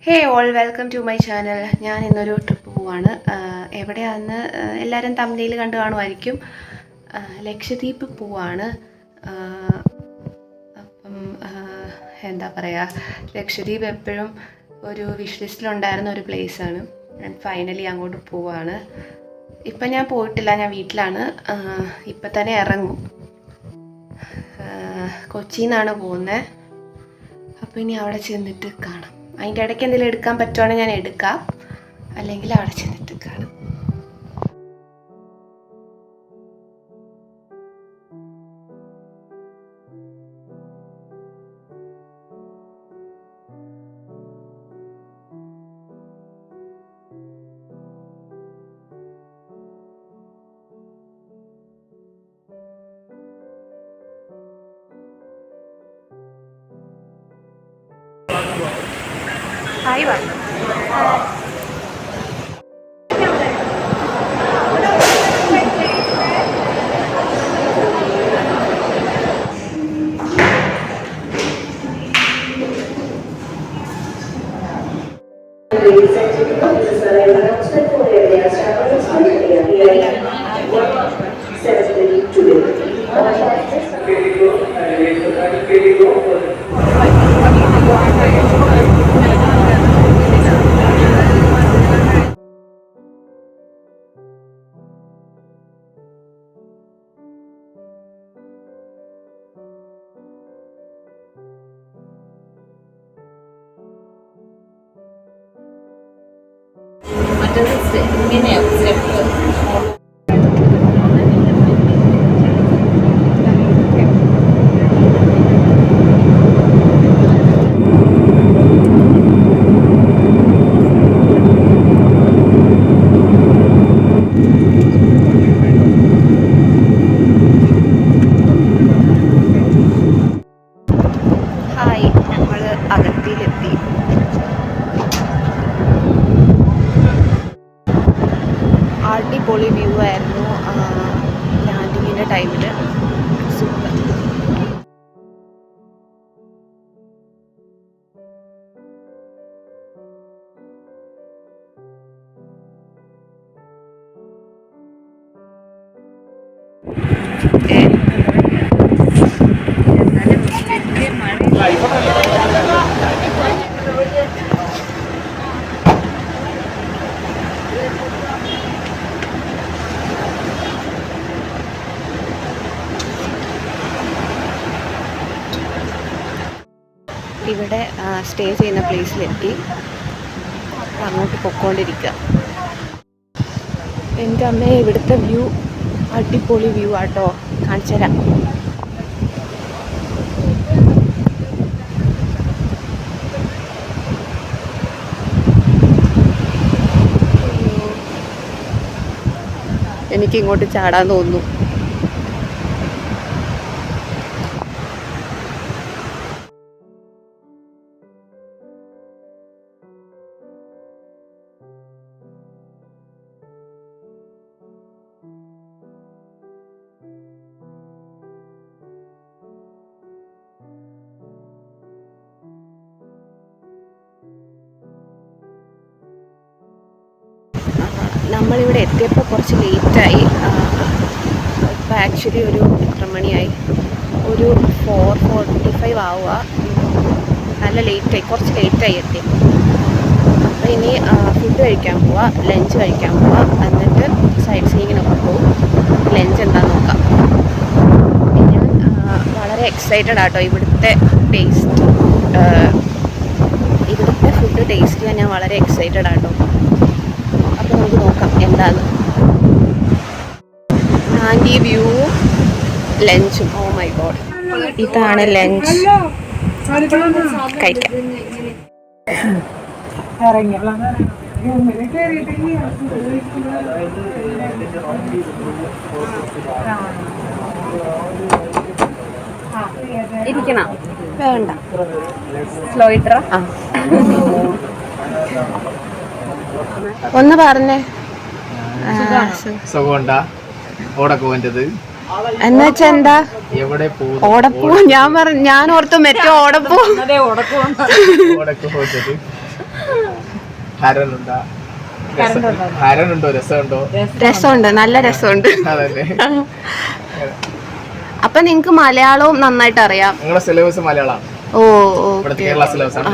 Hey all welcome to my channel. ഞാൻ ഇന്നൊരു trip പോവാണ്. എവിടെയാണെന്ന് എല്ലാവരും തമ്മിൽ കണ്ടു കാണുമായിരിക്കും. ലക്ഷദ്വീപ് പോവാണ്. അപ്പം എന്താ പറയുക, ലക്ഷദ്വീപ് എപ്പോഴും ഒരു വിഷ് ലിസ്റ്റിലുണ്ടായിരുന്ന ഒരു പ്ലേസാണ്. ഞാൻ ഫൈനലി അങ്ങോട്ട് പോവാണ്. ഇപ്പം ഞാൻ പോയിട്ടില്ല, ഞാൻ വീട്ടിലാണ്. ഇപ്പം തന്നെ ഇറങ്ങും. കൊച്ചിയിൽ നിന്നാണ് പോകുന്നത്. അപ്പോൾ ഇനി അവിടെ ചെന്നിട്ട് കാണാം. അതിൻ്റെ ഇടയ്ക്ക് എന്തെങ്കിലും എടുക്കാൻ പറ്റുവാണെങ്കിൽ ഞാൻ എടുക്കാം, അല്ലെങ്കിൽ അവിടെ ചെന്നിട്ട് കാണാം. ഹായ് വാ. Ladies and gentlemen, this is an announcement for the area staff of the school area. 7:30 today. Hi, നമ്മൾ അഗത്തിയിലെത്തി. അടിപൊളി വ്യൂ ആയിരുന്നു ലാൻഡിങ്ങിൻ്റെ ടൈമിൽ. സൂപ്പർ. ഇവിടെ സ്റ്റേ ചെയ്യുന്ന പ്ലേസിലെത്തി. അങ്ങോട്ട് പൊക്കോണ്ടിരിക്കുക. എൻ്റെ അമ്മയെ ഇവിടുത്തെ വ്യൂ അടിപൊളി വ്യൂ ആട്ടോ, കാണിച്ചു തരാം. എനിക്കിങ്ങോട്ട് ചാടാൻ തോന്നുന്നു. നമ്മളിവിടെ എത്തിയപ്പോൾ കുറച്ച് ലേറ്റായി. ഇപ്പോൾ ആക്ച്വലി ഒരു എത്ര മണിയായി, ഒരു 4:45 ആവുക. നല്ല ലേറ്റായി, കുറച്ച് ലേറ്റായി എത്തിയപ്പോൾ. അപ്പോൾ ഇനി ഫുഡ് കഴിക്കാൻ പോവാം, ലഞ്ച് കഴിക്കാൻ പോവാം. എന്നിട്ട് സൈഡ് സീയിങ്ങിനൊക്കെ പോവും. ലഞ്ച് എന്താണെന്ന് നോക്കാം. ഞാൻ വളരെ എക്സൈറ്റഡ് ആട്ടോ ഇവിടുത്തെ ടേസ്റ്റ്, ഇവിടുത്തെ ഫുഡ് ടേസ്റ്റ് ചെയ്യാൻ ഞാൻ വളരെ എക്സൈറ്റഡ് ആട്ടോ. അപ്പോൾ നമുക്ക് നോക്കാം എന്താന്ന്. ആൻറ്റി വ്യൂ ലഞ്ചും. ഓ മൈ ഗോഡ്, ഇതാണ് ലഞ്ച്. കഴിക്കാം. ഇരിക്കണം വേണ്ട, സ്ലോ ഇത്ര. ഒന്ന് പറഞ്ഞേ. സുഖമുണ്ടാ? ഓടൊക്കെ വേണ്ടത് എന്നുവെച്ചാ എന്താ? എവിടെ ഓടപ്പൂ? ഞാൻ ഓർത്തു മറ്റേ ഓടപ്പൂ. ഓടൊക്കെ പോയത് ഹരനുണ്ടോ? രസമുണ്ടോ? രസമുണ്ട്, നല്ല രസമുണ്ട്. അതല്ലേ. അപ്പൊ നിങ്ങക്ക് മലയാളവും നന്നായിട്ട് അറിയാം? നിങ്ങളുടെ സിലബസ് മലയാളമാണ്. ഓ, ഇവിടുത്തെ കേരള സിലബസ് ആണ്.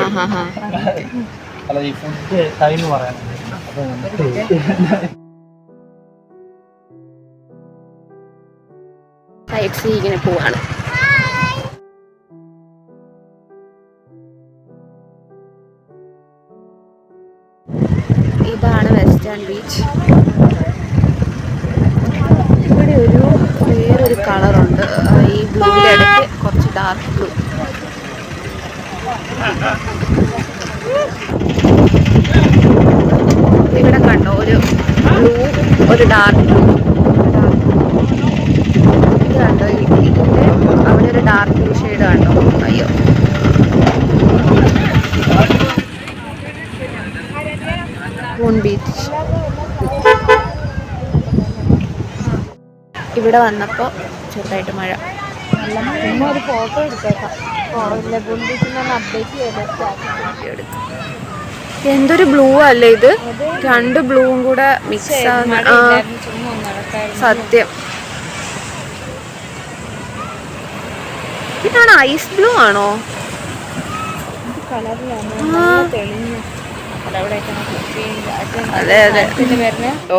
സൈറ്റ് സീയിങ്ങിന് പോവാണ്. ഇതാണ് വെസ്റ്റേൺ ബീച്ച്. ഇവിടെ വേറൊരു കളറുണ്ട്, ഈ ബ്ലൂവിൻ്റെ ഇടയ്ക്ക് കുറച്ച് ഡാർക്ക് ബ്ലൂ. ഇവിടെ കണ്ടോ, ഒരു ബ്ലൂ, ഒരു ഡാർക്ക് ബ്ലൂ. ഇത് കണ്ടോ, ഇതിൻ്റെ അവിടെ ഒരു ഡാർക്ക് ബ്ലൂ ഷെയ്ഡ് കണ്ടോ? അയ്യോ, മൂൺ ബീച്ച്. ഇവിടെ വന്നപ്പോൾ ചെറുതായിട്ട് മഴ. ഒരു ഫോട്ടോ എടുത്തേക്കാം. അപ്ഡേറ്റ് ചെയ്ത് എന്തൊരു ബ്ലൂ അല്ലേ ഇത്, രണ്ട് ബ്ലൂവും കൂടെ മിക്സ് ആവുന്ന. സത്യം. ഇതാണ് ഐസ് ബ്ലൂ ആണോ? അതെ അതെ. ഓ,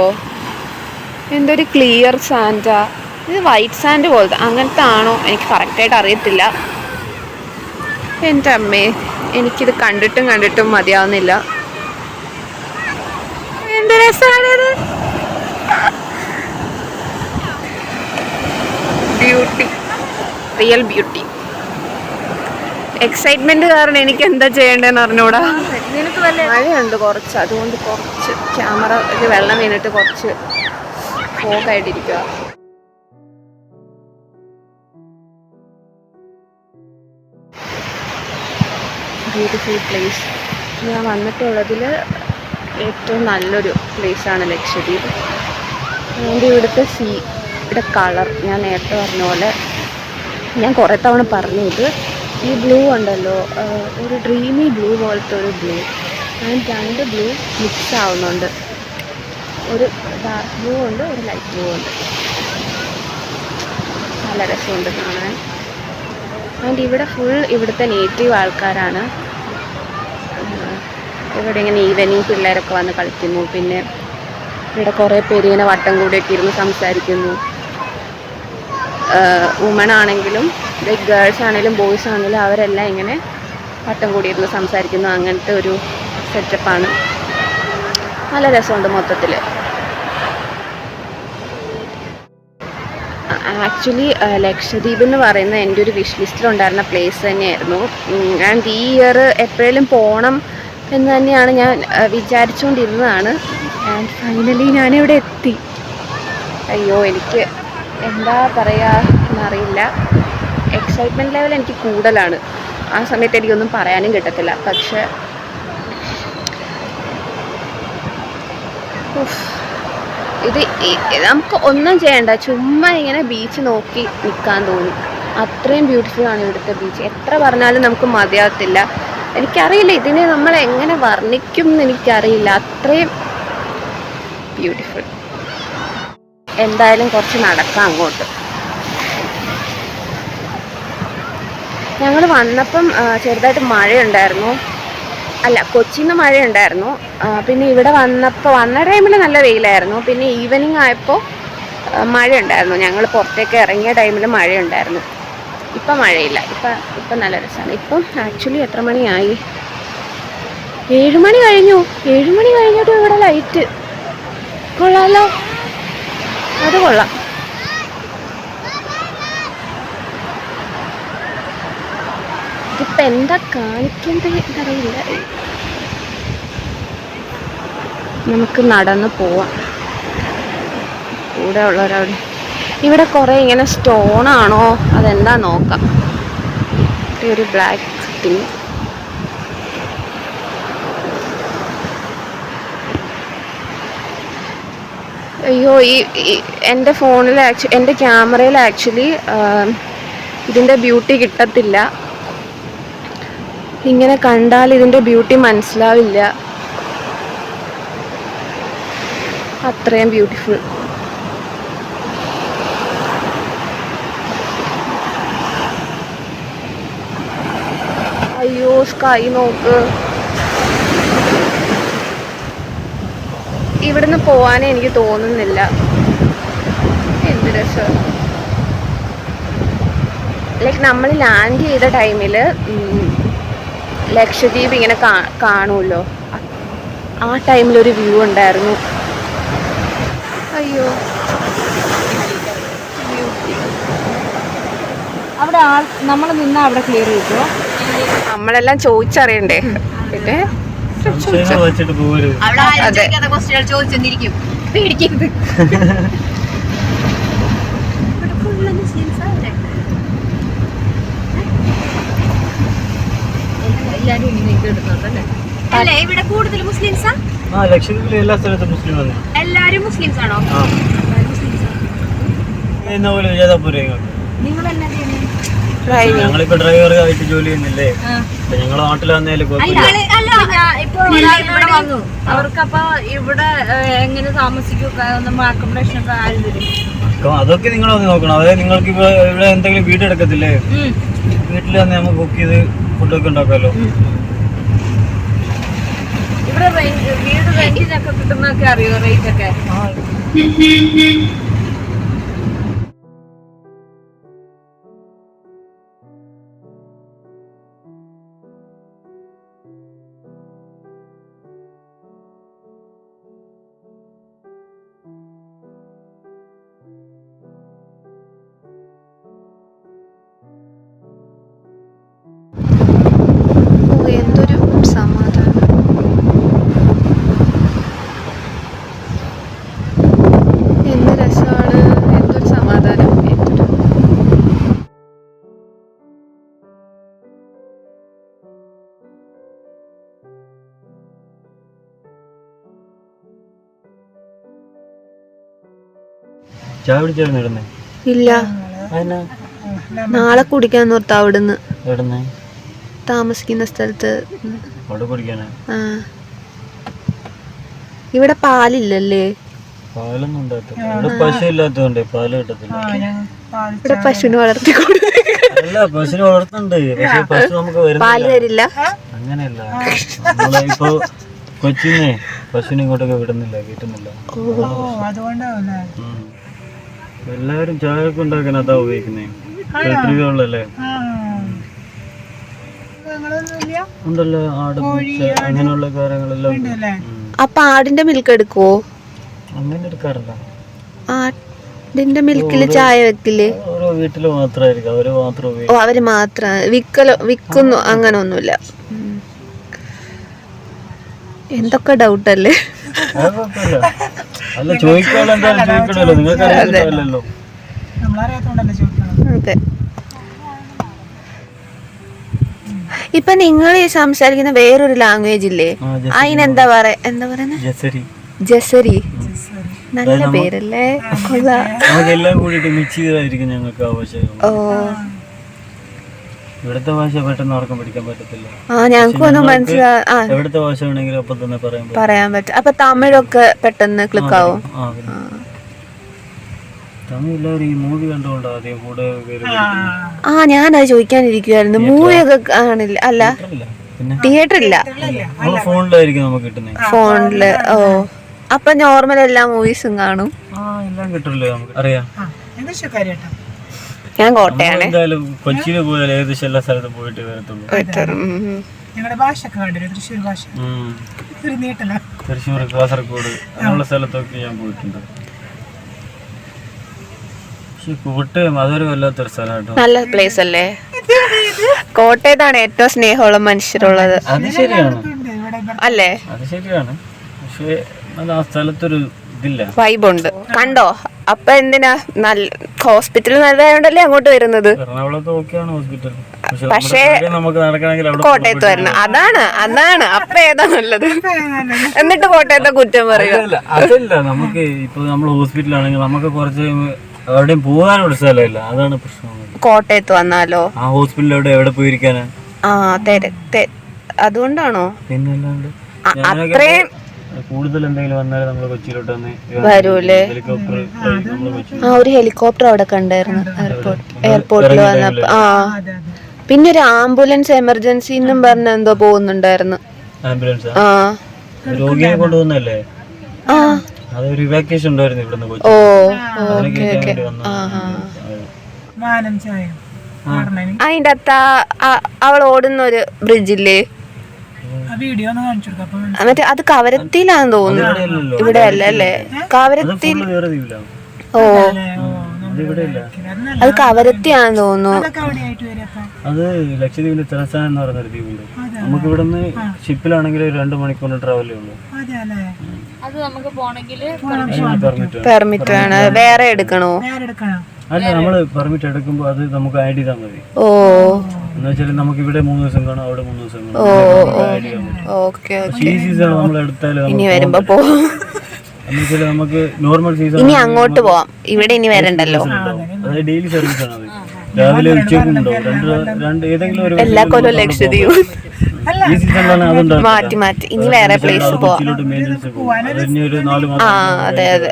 എന്തൊരു ക്ലിയർ സാൻഡാ ഇത്. വൈറ്റ് സാൻഡ് പോലത്തെ അങ്ങനത്തെ ആണോ എനിക്ക് കറക്റ്റായിട്ട് അറിയത്തില്ല. എൻ്റെ അമ്മേ, എനിക്കിത് കണ്ടിട്ടും മതിയാവുന്നില്ല. എന്ത് രസമാണിത്. Beauty, real beauty. എക്സൈറ്റ്മെന്റ് കാരണം എനിക്ക് എന്താ ചെയ്യേണ്ടതെന്ന് അറിഞ്ഞൂടാ. മഴയുണ്ട് കുറച്ച്, അതുകൊണ്ട് കുറച്ച് ക്യാമറ വെള്ളം വീണിട്ട് കുറച്ച് ഫോഗായിട്ടിരിക്കുക. Beautiful place. ഞാൻ വന്നിട്ടുള്ളതിൽ ഏറ്റവും നല്ലൊരു പ്ലേസാണ് ലക്ഷദ്വീപ്. അതുകൊണ്ട് ഇവിടുത്തെ ഇവിടെ കളർ ഞാൻ നേരത്തെ പറഞ്ഞ പോലെ ഞാൻ കുറേ തവണ പറഞ്ഞു, ഇത് ഈ ബ്ലൂ ഉണ്ടല്ലോ, ഒരു ഡ്രീമി ബ്ലൂ പോലത്തെ ഒരു ബ്ലൂ. ഞാൻ രണ്ട് ബ്ലൂ മിക്സ് ആവുന്നുണ്ട്. ഒരു ഡാർക്ക് ബ്ലൂ ഉണ്ട്, ഒരു ലൈറ്റ് ബ്ലൂ ഉണ്ട്. നല്ല രസമുണ്ട് കാണാൻ. ആൻഡ് ഇവിടെ ഫുൾ ഇവിടുത്തെ നേറ്റീവ് ആൾക്കാരാണ്. ഇവിടെ ഇങ്ങനെ ഈവനിങ് പിള്ളേരൊക്കെ വന്ന് കളിക്കുന്നു. പിന്നെ ഇവിടെ കുറേ പേര് ഇങ്ങനെ വട്ടം കൂടിയൊക്കെ ഇരുന്ന് സംസാരിക്കുന്നു. വുമൺ ആണെങ്കിലും ലൈക്ക് ഗേൾസ് ആണെങ്കിലും ബോയ്സ് ആണെങ്കിലും അവരെല്ലാം ഇങ്ങനെ വട്ടം കൂടി ഇരുന്ന് സംസാരിക്കുന്നു. അങ്ങനത്തെ ഒരു സെറ്റപ്പാണ്. നല്ല രസമുണ്ട് മൊത്തത്തിൽ. ആക്ച്വലി ലക്ഷദ്വീപ് എന്ന് പറയുന്ന എൻ്റെ ഒരു വിഷ് ലിസ്റ്റിലുണ്ടായിരുന്ന പ്ലേസ് തന്നെയായിരുന്നു. ആൻഡ് ഈ ഇയർ എപ്പോഴേലും പോകണം എന്ന് തന്നെയാണ് ഞാൻ വിചാരിച്ചുകൊണ്ടിരുന്നതാണ്. ആൻഡ് ഫൈനലി ഞാനിവിടെ എത്തി. അയ്യോ, എനിക്ക് എന്താ പറയുക എന്നറിയില്ല. എക്സൈറ്റ്മെൻറ്റ് ലെവൽ എനിക്ക് കൂടുതലാണ്. ആ സമയത്ത് എനിക്കൊന്നും പറയാനും കിട്ടത്തില്ല. പക്ഷേ ഇത് നമുക്ക് ഒന്നും ചെയ്യണ്ട, ചുമ്മാ ഇങ്ങനെ ബീച്ച് നോക്കി നിൽക്കാൻ തോന്നും. അത്രയും ബ്യൂട്ടിഫുള്ളാണ് ഇവിടുത്തെ ബീച്ച്. എത്ര പറഞ്ഞാലും നമുക്ക് മതിയാകത്തില്ല. എനിക്കറിയില്ല ഇതിനെ നമ്മൾ എങ്ങനെ വർണ്ണിക്കും എന്ന് എനിക്കറിയില്ല. അത്രയും ബ്യൂട്ടിഫുൾ. എന്തായാലും കുറച്ച് നടക്കാം അങ്ങോട്ട്. ഞങ്ങൾ വന്നപ്പം ചെറുതായിട്ട് മഴയുണ്ടായിരുന്നു. അല്ല, കൊച്ചിയിൽ നിന്ന് മഴയുണ്ടായിരുന്നു. പിന്നെ ഇവിടെ വന്ന ടൈമിൽ നല്ല വെയിലായിരുന്നു. പിന്നെ ഈവനിങ് ആയപ്പോൾ മഴയുണ്ടായിരുന്നു. ഞങ്ങൾ പുറത്തേക്ക് ഇറങ്ങിയ ടൈമിൽ മഴയുണ്ടായിരുന്നു. ഇപ്പം മഴയില്ല. ഇപ്പം നല്ല രസമാണ്. ഇപ്പം ആക്ച്വലി എത്ര മണിയായി? 7 മണി കഴിഞ്ഞു. 7 മണി കഴിഞ്ഞിട്ട് ഇവിടെ ലൈറ്റ്. കൊള്ളാമല്ലോ, അത് കൊള്ളാം. ഇതിപ്പോൾ എന്താ കാണിക്കേണ്ടത് എന്നറിയില്ല. നമുക്ക് നടന്ന് പോവാം. കൂടെ ഉള്ളവരവിടെ. ഇവിടെ കുറേ ഇങ്ങനെ സ്റ്റോണാണോ അതെന്താ നോക്കാം. ഒരു ബ്ലാക്ക് തിങ്. അയ്യോ, എൻ്റെ ഫോണിൽ എൻ്റെ ക്യാമറയിൽ ആക്ച്വലി ഇതിൻ്റെ ബ്യൂട്ടി കിട്ടത്തില്ല. ഇങ്ങനെ കണ്ടാൽ ഇതിൻ്റെ ബ്യൂട്ടി മനസ്സിലാവില്ല. അത്രയും ബ്യൂട്ടിഫുൾ. അയ്യോ സ്കൈ നോക്ക്. ഇവിടുന്ന് പോവാനേ എനിക്ക് തോന്നുന്നില്ല. എന്ത് രസം. ലൈക്ക് നമ്മൾ ലാൻഡ് ചെയ്ത ടൈമിൽ ലക്ഷദ്വീപ് ഇങ്ങനെ കാണുമല്ലോ, ആ ടൈമിലൊരു വ്യൂ ഉണ്ടായിരുന്നു. അയ്യോ അവിടെ നമ്മൾ നിന്നാ അവിടെ ക്ലിയർ കിട്ടുമോ? നമ്മളെല്ലാം ചോദിച്ചറിയണ്ടേ. പിന്നെ ചോദിച്ചെന്നിരിക്കും, പേടിക്കരുത്. എല്ലാരും ഇങ്ങനെ ഇത് എടുത്തോണ്ടല്ലേ? അല്ലേ ഇവിടെ കൂടുതൽ മുസ്ലിംസാ? ലക്ഷദ്വീപിലെ എല്ലാ സ്ഥലത്തും മുസ്ലിം ആണ്. എല്ലാരും മുസ്ലിംസ് ആണോ? നിങ്ങൾ എന്നാ ചെയ്യുന്നത്? ഞങ്ങളിപ്പോ ഡ്രൈവർ ആയിട്ട് ജോലി ചെയ്യുന്നില്ലേ, ഞങ്ങളെ നാട്ടിൽ വന്നേലും ഇവിടെ വന്നു. അവർക്കപ്പൊ ഇവിടെ എങ്ങനെ താമസിക്കുക, അക്കോമഡേഷൻ ഒക്കെ ആരും തരും? അതൊക്കെ നിങ്ങൾ വന്ന് നോക്കണം. അതായത് നിങ്ങൾക്ക് ഇപ്പൊ ഇവിടെ എന്തെങ്കിലും വീട് എടുക്കത്തില്ലേ, വീട്ടിൽ വന്ന് നമുക്ക് കുക്ക് ചെയ്ത് ഫുഡൊക്കെ ഉണ്ടാക്കാമല്ലോ. ഇവിടെ വീട് റെന്റിനൊക്കെ കിട്ടുന്നൊക്കെ അറിയോ റേറ്റ് ഒക്കെ? എന്തൊരു സമാധാനം. എന്ത് രസമാണ്, എന്തൊരു സമാധാനം, എന്തൊരു. ചായ പിടിച്ചായിരുന്നു ഇടുന്നേ? ഇല്ല, നാളെ കുടിക്കാൻ നിർത്താം. അവിടുന്ന് താമസിക്കുന്ന സ്ഥലത്ത് ഇവിടെ പാലില്ലല്ലേ? പാലൊന്നും ഇവിടെ പശു ഇല്ലാത്തതുകൊണ്ട് പാല് കിട്ടത്തില്ല. ഇവിടെ പശുവിനെ വളർത്തിക്കൊണ്ട് അല്ല, പശുവിനെ വളർത്തുന്നുണ്ട്, പക്ഷെ പശു നമുക്ക് പാല് തരില്ല. അങ്ങനെയല്ല, നമ്മളെ ഇപ്പൊ കൊച്ചിനെ പശുവിനെ ഇങ്ങോട്ടൊക്കെ വിടുന്നില്ല, കിട്ടുന്നില്ല. എല്ലാവരും ചായ ഒക്കെ ഉണ്ടാക്കാൻ അതാ ഉപയോഗിക്കുന്നേ. ഇലക്ട്രിക് വെള്ളല്ലേ ഉണ്ടല്ലോ, ആട് അങ്ങനെയുള്ള കാര്യങ്ങളെല്ലാം. അപ്പൊ ആടിന്റെ മിൽക്ക് എടുക്കുവോ? അങ്ങനെ എടുക്കാറില്ല. ആടിന്റെ മിൽക്കില് ചായ വെക്കില്ലേ? ഓരോ വീട്ടില് മാത്രമായിരിക്കും, അവര് മാത്രം ഉപയോഗിക്കും. ഓ, അവര് മാത്രം വിൽക്കുന്നു, അങ്ങനെ ഒന്നുമില്ല. എന്തൊക്കെ ഡൗട്ടല്ലേ? അല്ല, ചോദിക്കാനുള്ള എന്തായാലും ചോദിക്കണല്ലോ, നിങ്ങൾക്ക് അറിയാമല്ലോ. അതെ. ഇപ്പൊ നിങ്ങൾ ഈ സംസാരിക്കുന്ന വേറൊരു ലാംഗ്വേജ് ഇല്ലേ, അതിനെന്താ പറയുന്നത്? ജസരി. നല്ല പേരല്ലേ? എല്ലാം കൂടിയിട്ട് മിക്സ് ചെയ്തായിരിക്കും ഞങ്ങൾക്ക് ആവശ്യം. ഓ, ഇവിടുത്തെ ഭാഷ പെട്ടെന്ന് ആർക്കും പഠിക്കാൻ പറ്റത്തില്ല. ഞങ്ങൾക്ക് ഒന്നും മനസ്സിലാവും. എവിടുത്തെ ഭാഷ വേണമെങ്കിലും അപ്പൊ തന്നെ പറയാൻ പറ്റും. അപ്പൊ തമിഴൊക്കെ പെട്ടെന്ന് ക്ലിക്ക് ആവും. തമിഴ് എല്ലാവരും ഈ മൂവി കണ്ടുകൊണ്ട് ആദ്യം കൂടെ ഞാനത് ചോദിക്കാനിരിക്കുവായിരുന്നു. മൂവി ഒക്കെ കാണില്ല? അല്ല, തിയേറ്റർ ഇല്ല, ഫോണിലായിരിക്കും നമുക്ക് കിട്ടുന്നത്. ഫോണില്. ഓ, അപ്പൊ നോർമൽ എല്ലാ മൂവീസും കാണും. എല്ലാം കിട്ടില്ലേ, നമുക്ക് അറിയാം. ഞാൻ കോട്ടയാണ്. എന്തായാലും കൊച്ചിയില് പോയാൽ ഏകദേശം എല്ലാ സ്ഥലത്തും പോയിട്ട് വരത്തുള്ളൂ. തൃശ്ശൂർ, കാസർഗോഡ് അങ്ങനെയുള്ള സ്ഥലത്തൊക്കെ ഞാൻ പോയിട്ടുണ്ട്. പക്ഷെ കോട്ടയം അതൊരു വല്ലാത്തൊരു സ്ഥലമായിട്ടോ. നല്ല പ്ലേസ് അല്ലേ? കോട്ടയത്താണ് ഏറ്റവും സ്നേഹമുള്ള മനുഷ്യരുള്ളത്. അത് ശരിയാണ് അല്ലേ? അത് ശരിയാണ്. പക്ഷെ അത് ആ സ്ഥലത്തൊരു ഇതില്ല, വൈബുണ്ട്. കണ്ടോ? അപ്പൊ എന്തിനാ ഹോസ്പിറ്റൽ നല്ലതായോണ്ടല്ലേ അങ്ങോട്ട് വരുന്നത്. എറണാകുളത്ത് ഓക്കെയാണ് ഹോസ്പിറ്റൽ, പക്ഷേ നമുക്ക് നടക്കണമെങ്കിൽ കോട്ടയത്ത് വരണം. അതാണ് അപ്പൊ ഏതാ നല്ലത്? എന്നിട്ട് കോട്ടയത്തെ കുറ്റം പറയുക? അതല്ല, നമുക്ക് ഇപ്പൊ നമ്മൾ ഹോസ്പിറ്റലാണെങ്കിൽ നമുക്ക് കുറച്ച് എവിടെയും പോകാനൊരു സ്ഥലമില്ല, അതാണ് പ്രശ്നം. കോട്ടയത്ത് വന്നാലോ? ആ ഹോസ്പിറ്റലിൽ എവിടെ പോയിരിക്കാനാ? അതുകൊണ്ടാണോ? പിന്നെ അല്ലാണ്ട് അത്രയും കൂടുതൽ എന്തെങ്കിലും വന്നാൽ നമ്മൾ കൊച്ചിയിലോട്ട് വന്ന് വരൂലേ? ഹെലികോപ്റ്റർ നമ്മൾ കൊച്ചി ഒരു ഹെലികോപ്റ്റർ അവിടെ കണ്ടായിരുന്നു എയർപോർട്ടിൽ വന്നപ്പോ. പിന്നെ ഒരു ആംബുലൻസ് എമർജൻസി എന്നും പറഞ്ഞ എന്തോ പോകുന്നുണ്ടായിരുന്നു. ആംബുലൻസ് ആ രോഗിയെ കൊണ്ടുപോകുന്നല്ലേ? ആ അതൊരു ഇവാക്വേഷൻ ഉണ്ടായിരുന്നു ഇവിടുന്ന് കൊച്ചി. ഓ അതിനെ ഓക്കെ കയറ്റാൻ ഓക്കെ. വേണ്ടി വന്നു. അതിന്റെ അകത്ത് അവൾ ഓടുന്ന ഒരു ബ്രിഡ്ജില്ലേ, മറ്റേ അത് കവരത്തിലാന്ന് തോന്നുന്നു. ഇവിടെ അല്ല അല്ലേ? കവരത്തിൽ. ഓ അത് കവരത്തിയാന്ന് തോന്നുന്നു. അത് ലക്ഷദ്വീപിന്റെ തലസ്ഥാനം എന്ന് പറയുന്ന ദ്വീപുണ്ട്. നമുക്ക് ഇവിടുന്ന് ഷിപ്പിലാണെങ്കിൽ 2 മണിക്കൂറിന് ട്രാവലേ ഉള്ളൂ. അത് നമുക്ക് പോണെങ്കിൽ പെർമിറ്റ് വേണം. വേറെ എടുക്കണോ? അല്ല, നമ്മള് പെർമിറ്റ് എടുക്കുമ്പോ അത് നമുക്ക് ആഡ് ചെയ്താൽ മതി. ഓ എന്ന് വെച്ചാൽ നമുക്ക് ഇവിടെ 3 ദിവസം കാണും, അവിടെ 3 ദിവസം കാണും. ആഡ് ചെയ്യാൻ പറ്റും. Okay okay. ഈ സീസൺ നമ്മൾ എടുത്താല് ഇനി വരുമ്പോ പോവാം. എന്നുവെച്ചാൽ നമുക്ക് നോർമൽ സീസൺ ഇനി അങ്ങോട്ട് പോവാം. ഇവിടെ ഇനി വരണ്ടല്ലോ. അതായത് ഡെയിലി സർവീസ് ആണ് അത്. രാവിലെ ഉച്ചയ്ക്കും ഉണ്ടാവും. രണ്ട് ഏതെങ്കിലും ഒരു എല്ലാ കൊല്ലവും ലക്ഷദ്വീപ് ഈ സീസണിലാണ് അതുണ്ടാവും. മാറ്റി മാറ്റി ഇനി വേറെ പ്ലേസ് പോവാം. മെയിൻ്റെനൻസ് പോകും. അതിന് ഒരു 4 മാസം. അതെ അതെ.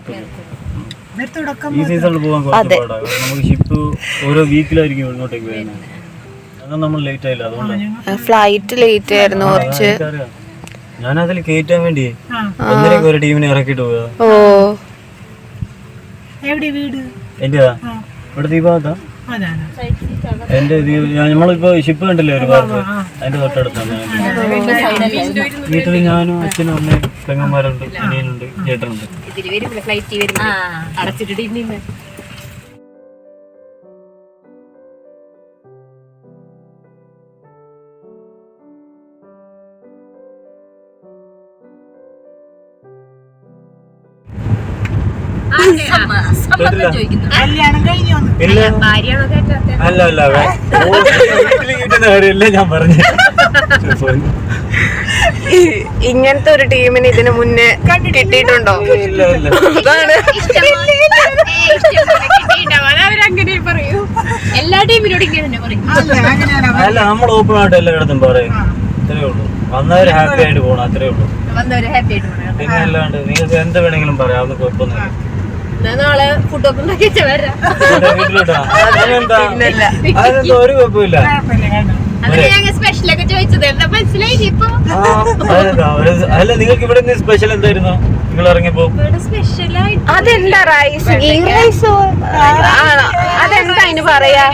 ഈ സീസണിൽ പോകാൻ കുറച്ച് പാടാണ്. നമുക്ക് ഷിപ്പ് ഓരോ വീക്കിലായിരിക്കും ഇങ്ങോട്ടേക്ക് വരുന്നത്. അങ്ങനെ നമ്മൾ ലേറ്റ് ആയില്ല, അതുകൊണ്ടാണ്. ഫ്ലൈറ്റ് ലേറ്റ് ആയിരുന്നു കുറച്ച്. ഞാനതിൽ കയറ്റാൻ വേണ്ടി ഒന്നരക്ക് ഒരു ടീമിനെ ഇറക്കിട്ട് പോയതാ. ഓ എന്റെതാ ഇവിടെ ദീപാത്താ എന്റെ നമ്മളിപ്പോ ഷിപ്പ് കണ്ടില്ലേ ഒരു ഭാഗത്ത്, അതിന്റെ തൊട്ടടുത്താണ്. വീട്ടിൽ ഞാനും അച്ഛനും അമ്മയും പെങ്ങന്മാരുണ്ട്, അനിയനുണ്ട്, ചേട്ടനുണ്ട്. ഇല്ല അല്ല അല്ല വീട്ടിൽ കിട്ടുന്ന കാര്യമല്ല ഞാൻ പറഞ്ഞു. ഇങ്ങനത്തെ ഒരു ടീമിന് ഇതിനു മുന്നേ കിട്ടിയിട്ടുണ്ടോ? ഇല്ല ഇല്ല. അതാണ് എല്ലാ ടീമിനോടും ഇങ്ങനെ പറയും. അല്ല, നമ്മൾ ഓപ്പൺ ആയിട്ട് എല്ലായിടത്തും പറയും. അത്രേ ഉള്ളൂ. വന്നവര് ഹാപ്പി ആയിട്ട് പോകണം, അത്രേ ഉള്ളൂ. പിന്നെ അല്ലാണ്ട് നിങ്ങൾക്ക് എന്ത് വേണമെങ്കിലും പറയാം, അതൊന്നും കുഴപ്പമൊന്നുമില്ല. നാളെ ഫുഡൊക്കെ ഉണ്ടാക്കി വരാം. വീട്ടിലോട്ടാ അതെന്താ ഒരു കുഴപ്പമില്ല. സ്പെഷ്യലൊക്കെ ചോദിച്ചത് എന്താ മനസ്സിലായി ഇപ്പൊ? അല്ല, നിങ്ങൾക്ക് ഇവിടെ സ്പെഷ്യൽ എന്തായിരുന്നു നിങ്ങൾ ഇറങ്ങിയപ്പോ? അതെന്താ റൈസ്, ഗീ റൈസോ ആണോ? അതെന്താ അതിന് പറയാ?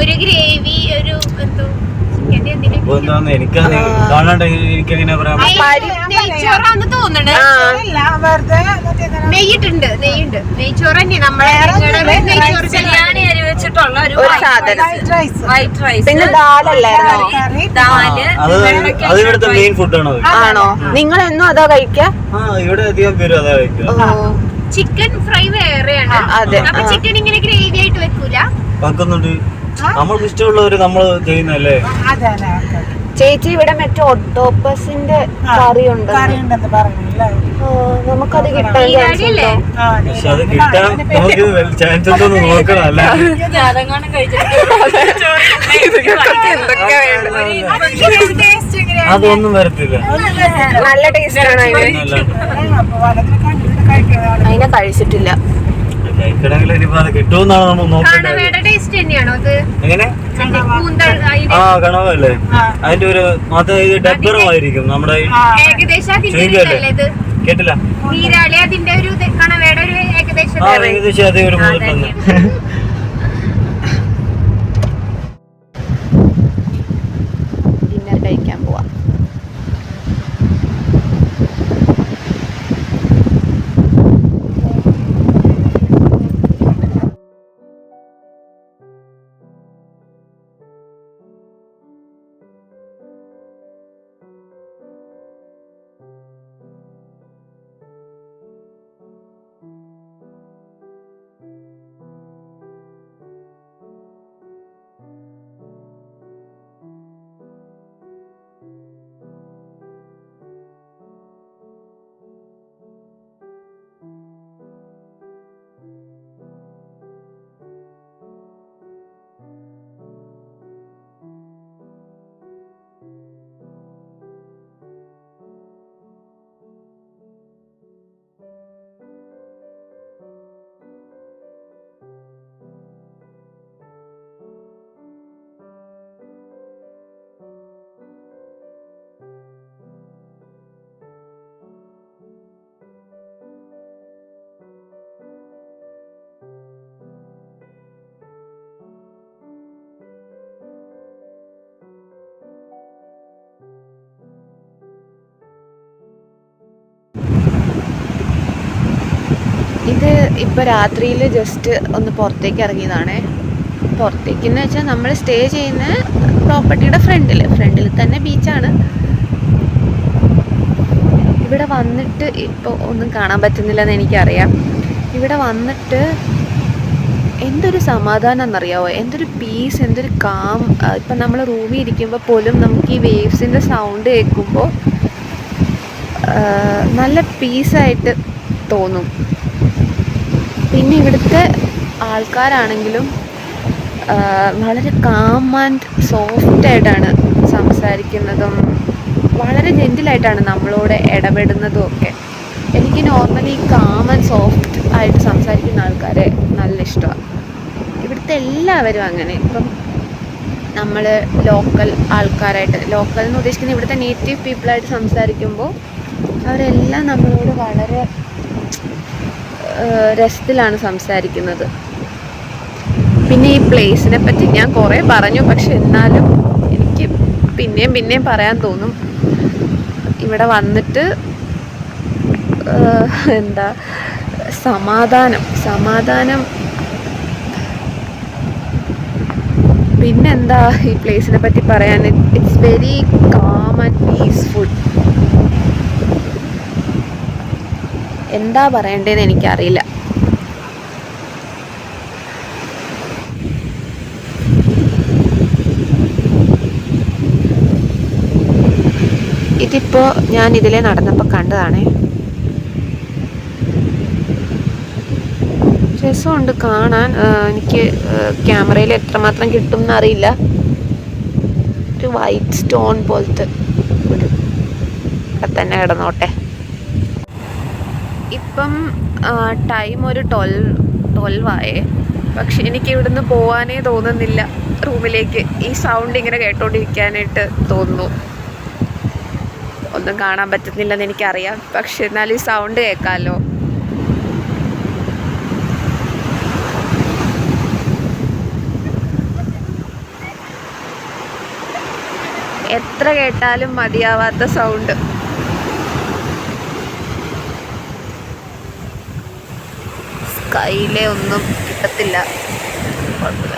ഒരു ഗ്രേവി, ഒരു എന്തോ എന്താന്ന് എനിക്കാണ് കാണാണ്ട് എനിക്കെങ്ങനെ പറയാം. നെയ്ച്ചോറാന്ന് തോന്നണേ. നെയ്യുണ്ട് നെയ്ച്ചോറ് തന്നെ നമ്മളെ നെയ്ച്ചോറ് ബിരിയാണി അരി വെച്ചിട്ടുള്ള ഒരു സാധനം. വൈറ്റ് റൈസ്, പിന്നെ ദാലല്ലായിരുന്നോ? ദാല്. അത് ഇവിടുത്തെ മെയിൻ ഫുഡാണോ? ആണോ? നിങ്ങൾ എന്നും അതാ കഴിക്കാ? ഇവിടെ അധികം പേരും അതാ കഴിക്കുക. ചിക്കൻ ഫ്രൈ വേറെയാണ്. അതെ. അപ്പൊ ചിക്കൻ ഇങ്ങനെ ഗ്രേവി ആയിട്ട് വെക്കൂല? വെക്കുന്നുണ്ട്. നമ്മൾക്ക് ഇഷ്ടമുള്ളവര് നമ്മള് ചെയ്യുന്നല്ലേ. ചേച്ചി ഇവിടെ മറ്റേ ഒക്ടോപ്പസിന്റെ കറി ഉണ്ട്. നമുക്കത് കിട്ടാൻ ചാൻസ് ഉണ്ടോ? പക്ഷെ അത് കിട്ടാൻ നമുക്ക് ചാൻസ് ഉണ്ടോന്ന് നോക്കണം. അല്ല അതൊന്നും വരത്തില്ല. നല്ല ടേസ്റ്റ് ആണ് അതിന്. അതിനെ കഴിച്ചിട്ടില്ല. കഴിക്കണമെങ്കിൽ ഇനിയിപ്പോ അത് കിട്ടുമെന്നാണ് നമ്മൾ നോക്കേണ്ടത്. എങ്ങനെ? ആ, കണവല്ലേ? അതിന്റെ ഒരു ഡബ്ബറുമായിരിക്കും നമ്മുടെ. കേട്ടില്ല? ഏകദേശം അതേ ഒരു മുതൽ. ഡിന്നർ കഴിക്കാൻ പോവാം. ഇപ്പോൾ രാത്രിയിൽ ജസ്റ്റ് ഒന്ന് പുറത്തേക്ക് ഇറങ്ങിയതാണേ. പുറത്തേക്കെന്ന് വെച്ചാൽ നമ്മൾ സ്റ്റേ ചെയ്യുന്ന പ്രോപ്പർട്ടിയുടെ ഫ്രണ്ടിൽ തന്നെ ബീച്ചാണ്. ഇവിടെ വന്നിട്ട് ഇപ്പോൾ ഒന്നും കാണാൻ പറ്റുന്നില്ലെന്ന് എനിക്കറിയാം. ഇവിടെ വന്നിട്ട് എന്തൊരു സമാധാനം എന്നറിയാമോ, എന്തൊരു പീസ്, എന്തൊരു കാം. ഇപ്പം നമ്മൾ റൂമിൽ ഇരിക്കുമ്പോൾ പോലും നമുക്ക് ഈ വേവ്സിൻ്റെ സൗണ്ട് കേൾക്കുമ്പോൾ നല്ല പീസായിട്ട് തോന്നും. പിന്നെ ഇവിടുത്തെ ആൾക്കാരാണെങ്കിലും വളരെ കാം ആൻഡ് സോഫ്റ്റായിട്ടാണ് സംസാരിക്കുന്നതും വളരെ ജെൻറ്റിലായിട്ടാണ് നമ്മളോട് ഇടപെടുന്നതും ഒക്കെ. എനിക്ക് നോർമലി കാം ആൻഡ് സോഫ്റ്റ് ആയിട്ട് സംസാരിക്കുന്ന ആൾക്കാരെ നല്ല ഇഷ്ടമാണ്. ഇവിടുത്തെ എല്ലാവരും അങ്ങനെ. ഇപ്പം നമ്മൾ ലോക്കൽ ആൾക്കാരായിട്ട്, ലോക്കൽ എന്ന് ഉദ്ദേശിക്കുന്നത് ഇവിടുത്തെ നേറ്റീവ് പീപ്പിളായിട്ട് സംസാരിക്കുമ്പോൾ അവരെല്ലാം നമ്മളോട് വളരെ രസത്തിലാണ് സംസാരിക്കുന്നത്. പിന്നെ ഈ പ്ലേസിനെ പറ്റി ഞാൻ കുറേ പറഞ്ഞു, പക്ഷെ എന്നാലും എനിക്ക് പിന്നെയും പറയാൻ തോന്നും. ഇവിടെ വന്നിട്ട് എന്താ സമാധാനം. പിന്നെന്താ ഈ പ്ലേസിനെ പറ്റി പറയാൻ, it's very calm and peaceful. എന്താ പറയണ്ടേന്ന് എനിക്കറിയില്ല. ഇതിപ്പോൾ ഞാൻ ഇതിലെ നടന്നപ്പോൾ കണ്ടതാണേ. രസമുണ്ട് കാണാൻ. എനിക്ക് ക്യാമറയിൽ എത്രമാത്രം കിട്ടും എന്നറിയില്ല. ഒരു വൈറ്റ് സ്റ്റോൺ പോലത്തെ ഒരു ഇവിടെ തന്നെ കിടന്നോട്ടെ. ഇപ്പം ടൈം ഒരു 12 ആയേ. പക്ഷെ എനിക്ക് ഇവിടുന്ന് പോകാനേ തോന്നുന്നില്ല റൂമിലേക്ക്. ഈ സൗണ്ട് ഇങ്ങനെ കേട്ടോണ്ടിരിക്കാനായിട്ട് തോന്നുന്നു. ഒന്നും കാണാൻ പറ്റുന്നില്ലെന്ന് എനിക്കറിയാം, പക്ഷെ എന്നാലും ഈ സൗണ്ട് കേൾക്കാമല്ലോ. എത്ര കേട്ടാലും മതിയാവാത്ത സൗണ്ട്. സ്കൈയിലെ ഒന്നും കിട്ടത്തില്ല, കുഴപ്പമില്ല.